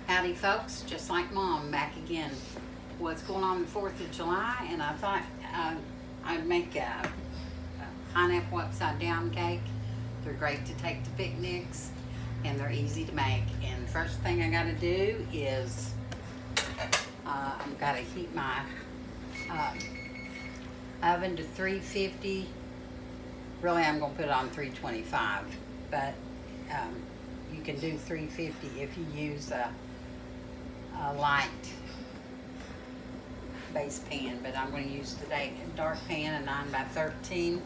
Howdy folks, just like Mom, back again. What's going on the 4th of July, and I thought I'd make a pineapple upside down cake. They're great to take to picnics, and they're easy to make. And the first thing I gotta do is I've gotta heat my oven to 350. Really, I'm gonna put it on 325, but you can do 350 if you use a light base pan, but I'm going to use today a dark pan, a 9 by 13.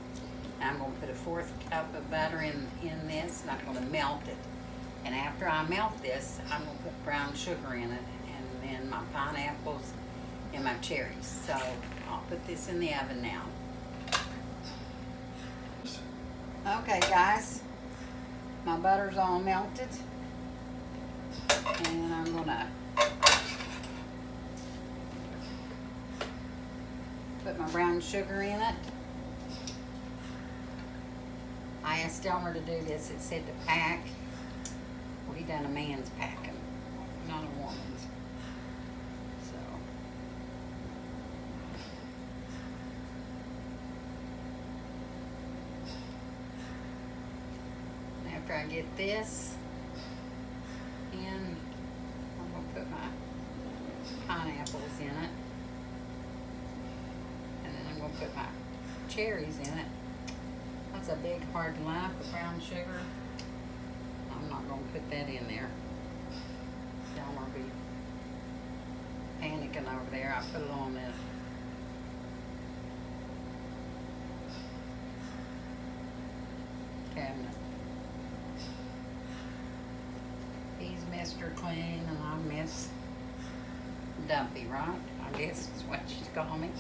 I'm going to put a 1/4 cup of butter in this, and I'm going to melt it. And after I melt this, I'm going to put brown sugar in it, and then my pineapples and my cherries. So I'll put this in the oven now. Okay guys, my butter's all melted, and I'm gonna put my brown sugar in it. I asked Elmer to do this. It said to pack. Well, he done a man's packing, not a woman's. So after I get this in, I'm going to put my pineapples in it. And then I'm going to put my cherries in it. That's a big hard lump of brown sugar. I'm not going to put that in there. Y'all will be panicking over there. I put it on the cabinet. He's Mr. Clean and I'm Miss Dumpy, right? I guess is what you call me.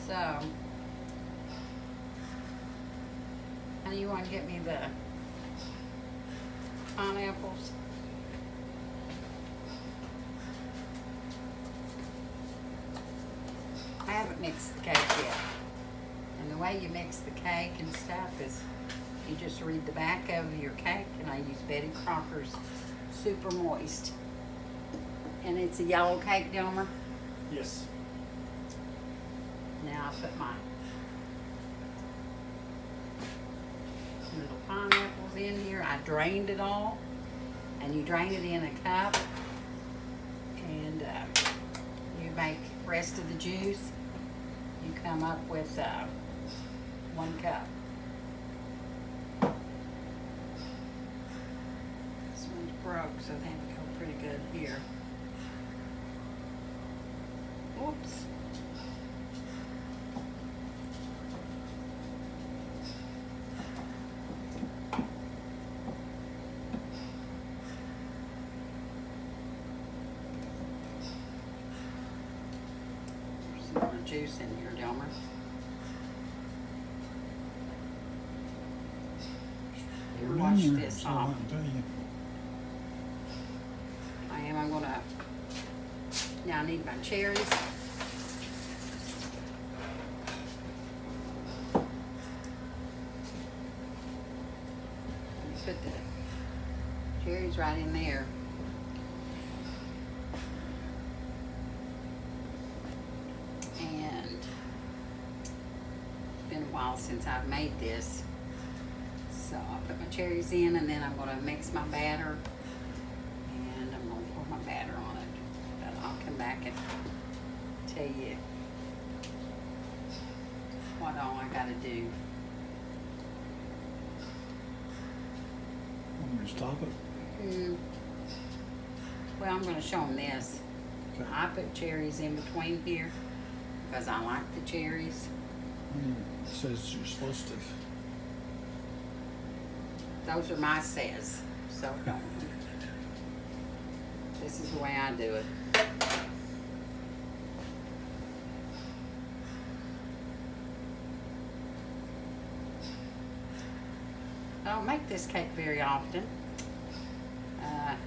So, how do you want to get me the pineapples? I haven't mixed the cake yet. And the way you mix the cake and stuff is you just read the back of your cake, and I use Betty Crocker's Super Moist. And it's a yellow cake, Delmer? Yes. Now I put my little pineapples in here. I drained it all, and you drain it in a cup, and you make rest of the juice. You come up with 1 cup. This one's broke, so they have to go pretty good here. Oops. Juice in here, Delmer. Here, wash this off. I'm gonna, now I need my cherries. Let me put the cherries right in there. While since I've made this, so I'll put my cherries in, and then I'm going to mix my batter, and I'm going to pour my batter on it. But I'll come back and tell you what all I got to do. Want me to stop it? Well, I'm going to show them this. Okay. I put cherries in between here because I like the cherries. It says you're supposed to. Those are my says, so don't. This is the way I do it. I don't make this cake very often.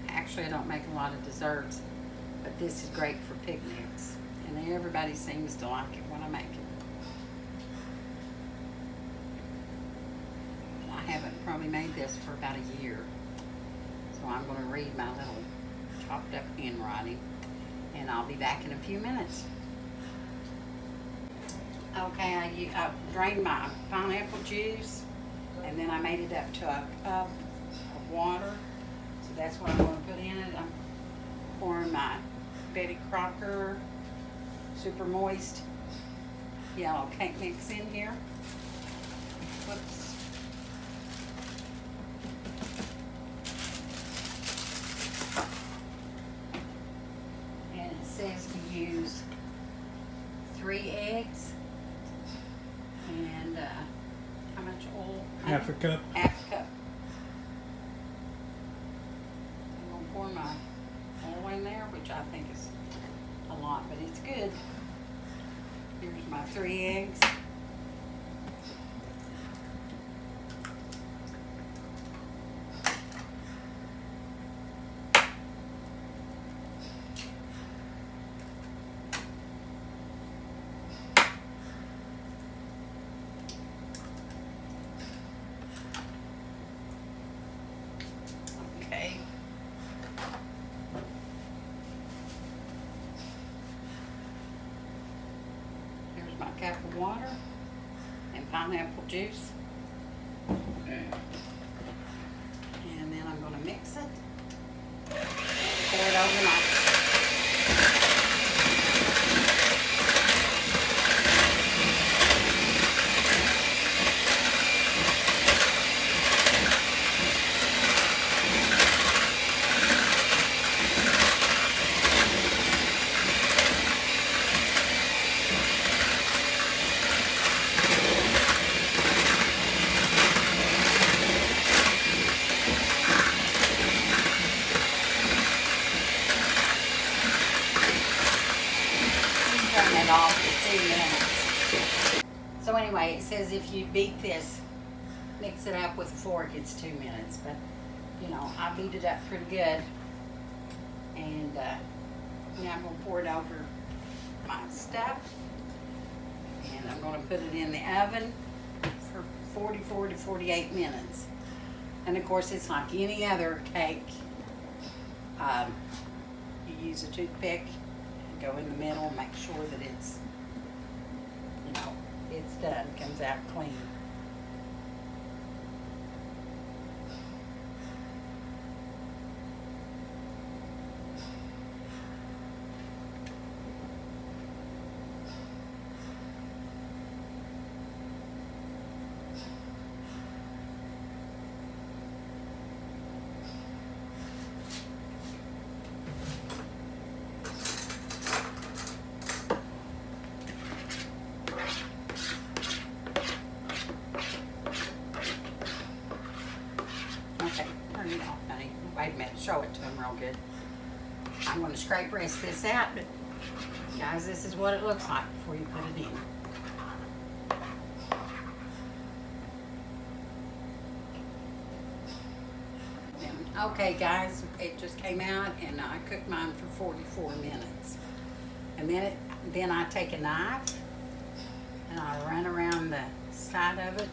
Actually, I don't make a lot of desserts, but this is great for picnics, and everybody seems to like it when I make it. haven't probably made this for about a year. So I'm going to read my little chopped up handwriting, and I'll be back in a few minutes. Okay, I drained my pineapple juice, and then I made it up to a cup of water. So that's what I'm going to put in it. I'm pouring my Betty Crocker super moist yellow cake mix in here. Whoops. And it says to use 3 eggs and how much oil? Half a cup. Half a cup. I'm gonna pour my oil in there, which I think is a lot, but it's good. Here's my 3 eggs. Okay. Here's my cup of water and pineapple juice. And then I'm going to mix it and pour it overnight. Turn it off for 2 minutes. So anyway, it says if you beat this, mix it up with a fork, it's 2 minutes. But, you know, I beat it up pretty good. And now I'm going to pour it over my stuff. And I'm going to put it in the oven for 44 to 48 minutes. And of course, it's like any other cake. You use a toothpick. Go in the middle and make sure that it's, you know, it's done, comes out clean. Okay, turn it off, honey. Wait a minute, show it to them real good. I'm going to scrape rest this out, but guys, this is what it looks like before you put it in. Okay, guys, it just came out, and I cooked mine for 44 minutes. And then I take a knife and I run around the side of it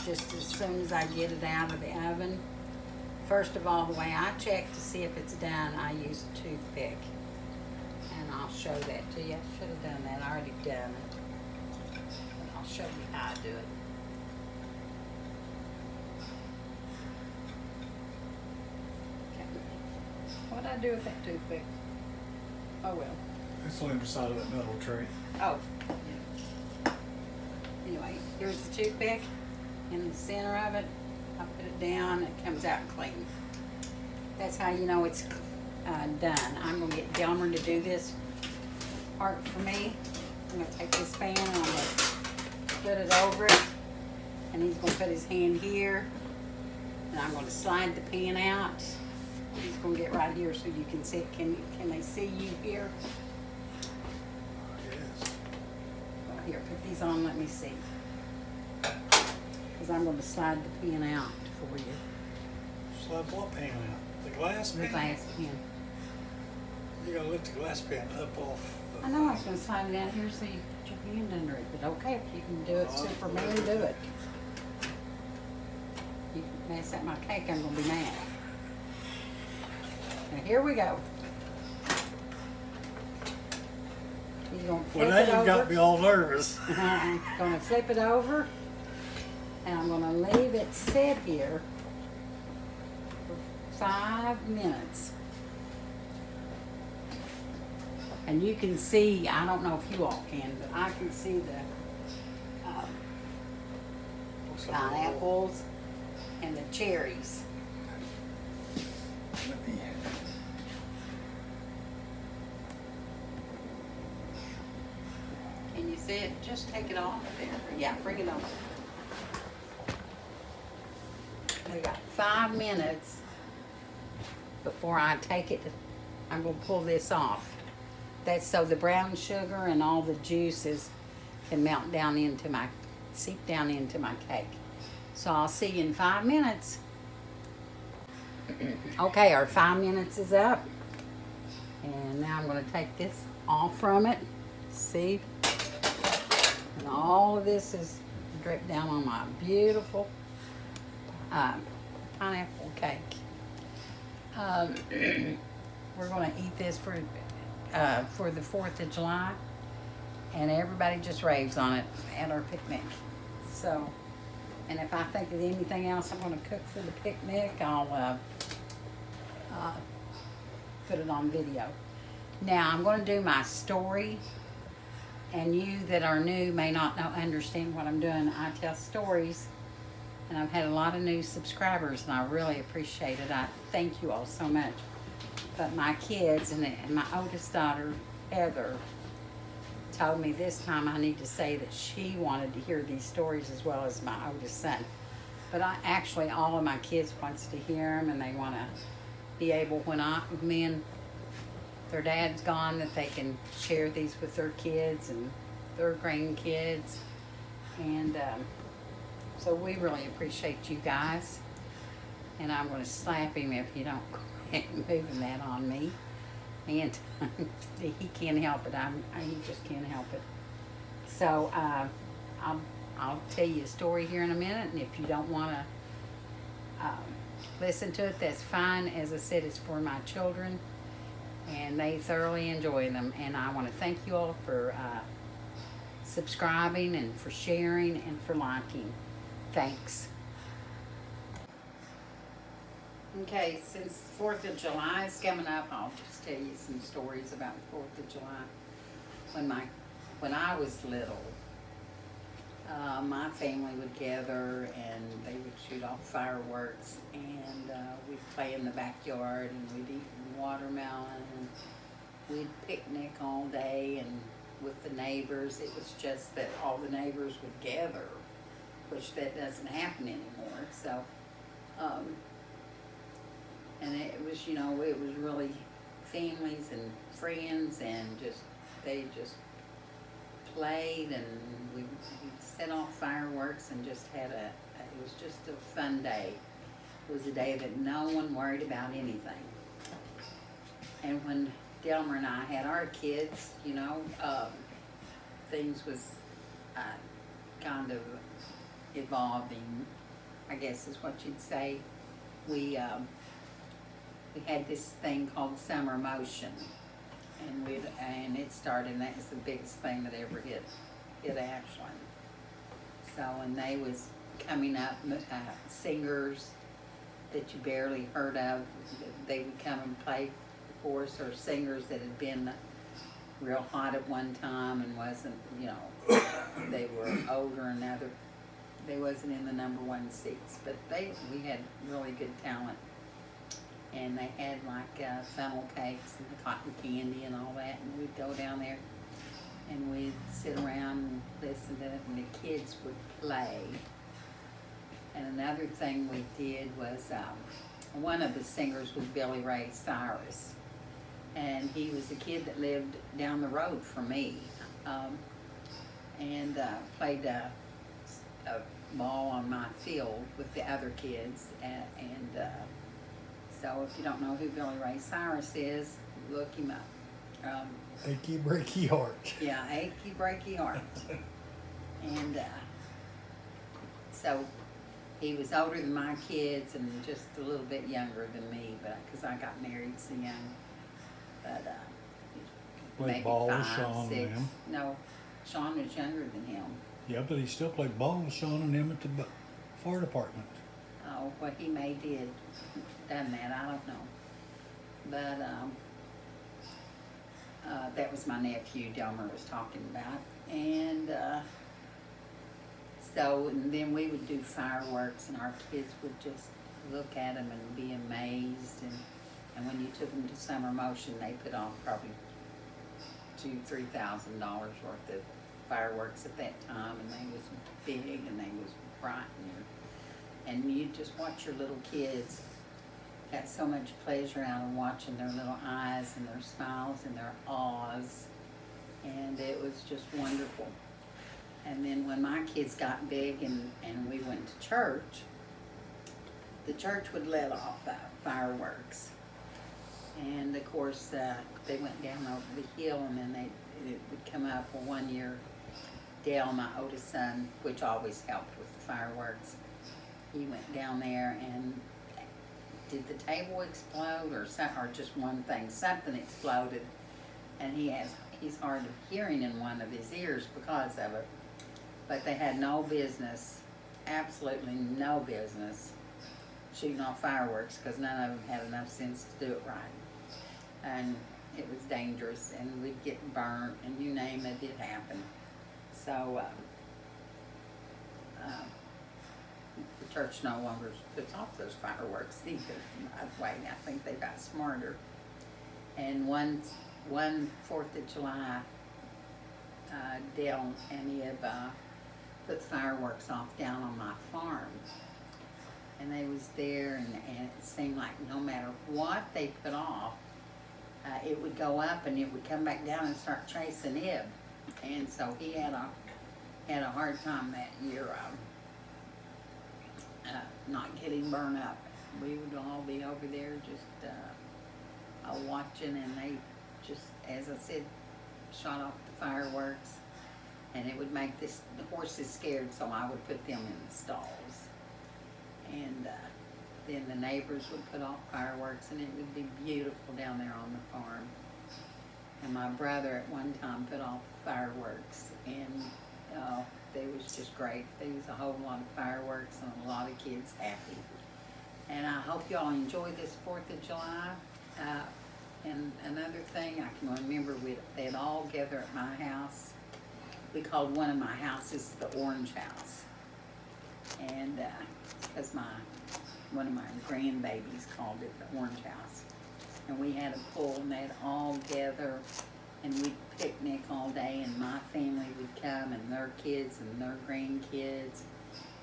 just as soon as I get it out of the oven. First of all, the way I check to see if it's done, I use a toothpick. And I'll show that to you. I should have done that. I already done it. But I'll show you how I do it. What did I do with that toothpick? Oh well. It's on the side of that metal tray. Oh, yeah. Anyway, here's the toothpick in the center of it. I put it down, it comes out clean. That's how you know it's done. I'm going to get Delmer to do this part for me. I'm going to take this pan and I'm going to put it over it. And he's going to put his hand here. And I'm going to slide the pan out. He's going to get right here so you can see. Can they see you here? Yes. Here, put these on, let me see. Because I'm going to slide the pan out for you. Slide what pan out? The glass pan? The glass pan. You're going to lift the glass pan up off. I know I was going to slide it out here so you put your hand under it, but okay, if you can do it Superman, do it. mess up my cake, I'm gonna be mad. Now here we go. He's gonna flip Well, now it you over. got me all nervous. I'm gonna flip it over, and I'm gonna leave it sit here for 5 minutes. And you can see, I don't know if you all can, but I can see the pineapples and the cherries. Let me- Can you see it? Just take it off there. Yeah, bring it on. We got 5 minutes before I take it. I'm gonna pull this off. That's so the brown sugar and all the juices can melt down into my, seep down into my cake. So I'll see you in 5 minutes. Okay, our 5 minutes is up. And now I'm gonna take this off from it. See? And all of this is dripped down on my beautiful pineapple cake. We're gonna eat this for the 4th of July, and everybody just raves on it at our picnic. So, and if I think of anything else I'm gonna cook for the picnic, I'll put it on video. Now I'm gonna do my story, and you that are new may not understand what I'm doing. I tell stories, and I've had a lot of new subscribers, and I really appreciate it. I thank you all so much. But my kids and my oldest daughter, Heather, told me this time I need to say that she wanted to hear these stories as well as my oldest son. But actually all of my kids wants to hear them, and they want to be able, when me and their dad's gone, that they can share these with their kids and their grandkids. And so we really appreciate you guys. And I'm going to slap him if you don't quit moving that on me. And he can't help it. He just can't help it. So I'll tell you a story here in a minute. And if you don't want to listen to it, that's fine. As I said, it's for my children, and they thoroughly enjoy them. And I want to thank you all for subscribing and for sharing and for liking. Thanks. Okay, since 4th of July is coming up, I'll just tell you some stories about the 4th of July. When I was little, my family would gather and they would shoot off fireworks, and we'd play in the backyard, and we'd eat watermelon, and we'd picnic all day, and with the neighbors. It was just that all the neighbors would gather, which that doesn't happen anymore. So, and it was, it was really families and friends, and they just played, and we set off fireworks and just had it was just a fun day. It was a day that no one worried about anything. And when Delmer and I had our kids, things was kind of evolving, I guess is what you'd say. We had this thing called Summer Motion, and it started, and that was the biggest thing that ever hit Ashland. So, and they was coming up, singers that you barely heard of. They would come and play for us, or singers that had been real hot at one time and wasn't, they were older, and they wasn't in the #1 seats, but we had really good talent. And they had like funnel cakes and cotton candy and all that, and we'd go down there and we'd sit around and listen to it, and the kids would play. And another thing we did was, one of the singers was Billy Ray Cyrus, and he was a kid that lived down the road from me, and played a ball on my field with the other kids, and so if you don't know who Billy Ray Cyrus is, look him up. Achy breaky heart. Yeah, Achy Breaky Heart. And so he was older than my kids and just a little bit younger than me, but because I got married so young. But Played maybe ball with 5, Sean 6. and them. No, Sean was younger than him. Yeah, but he still played ball with Sean and him at the fire department. Oh, what he may did done that, I don't know. But that was my nephew Delmer was talking about, and so and then we would do fireworks, and our kids would just look at them and be amazed, and when you took them to summer motion, they put on probably $2,000-3,000 worth of fireworks at that time, and they was big and they was bright, and you just watch your little kids got so much pleasure out of watching their little eyes and their smiles and their awes, and it was just wonderful. And then when my kids got big and we went to church, the church would let off fireworks. And of course, they went down over the hill, and then it would come up. Well, one year, Dale, my oldest son, which always helped with the fireworks, he went down there, and did the table explode or just one thing? Something exploded, and he's hard of hearing in one of his ears because of it. But they had no business, absolutely no business, shooting off fireworks because none of them had enough sense to do it right. And it was dangerous, and we'd get burnt, and you name it, it happened. So the church no longer puts off those fireworks either. By the way, I think they got smarter. And one 4th of July, Dale and Ib put fireworks off down on my farm. And they was there, and it seemed like no matter what they put off, it would go up and it would come back down and start chasing Ib. And so he had a hard time that year not getting burned up. We would all be over there just watching, and they just, as I said, shot off the fireworks, and it would make the horses scared, so I would put them in the stalls. And then the neighbors would put off fireworks, and it would be beautiful down there on the farm. And my brother at one time put off fireworks, and they was just great. There was a whole lot of fireworks and a lot of kids happy. And I hope y'all enjoy this 4th of July. And another thing I can remember, they'd all gather at my house. We called one of my houses the Orange House. And because one of my grandbabies called it the Orange House. And we had a pool, and they'd all gather, and we'd picnic all day, and my family would come, and their kids and their grandkids,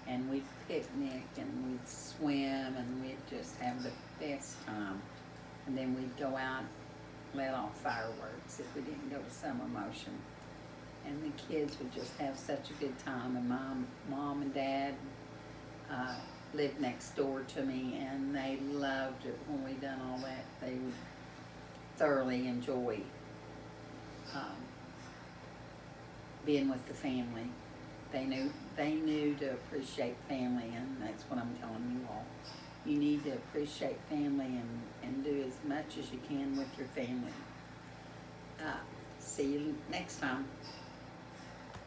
and we'd picnic, and we'd swim, and we'd just have the best time. And then we'd go out, let off fireworks if we didn't go to summer motion. And the kids would just have such a good time, and mom and dad lived next door to me, and they loved it when we done all that. They would thoroughly enjoy being with the family. They knew to appreciate family, and that's what I'm telling you all. You need to appreciate family and do as much as you can with your family. See you next time.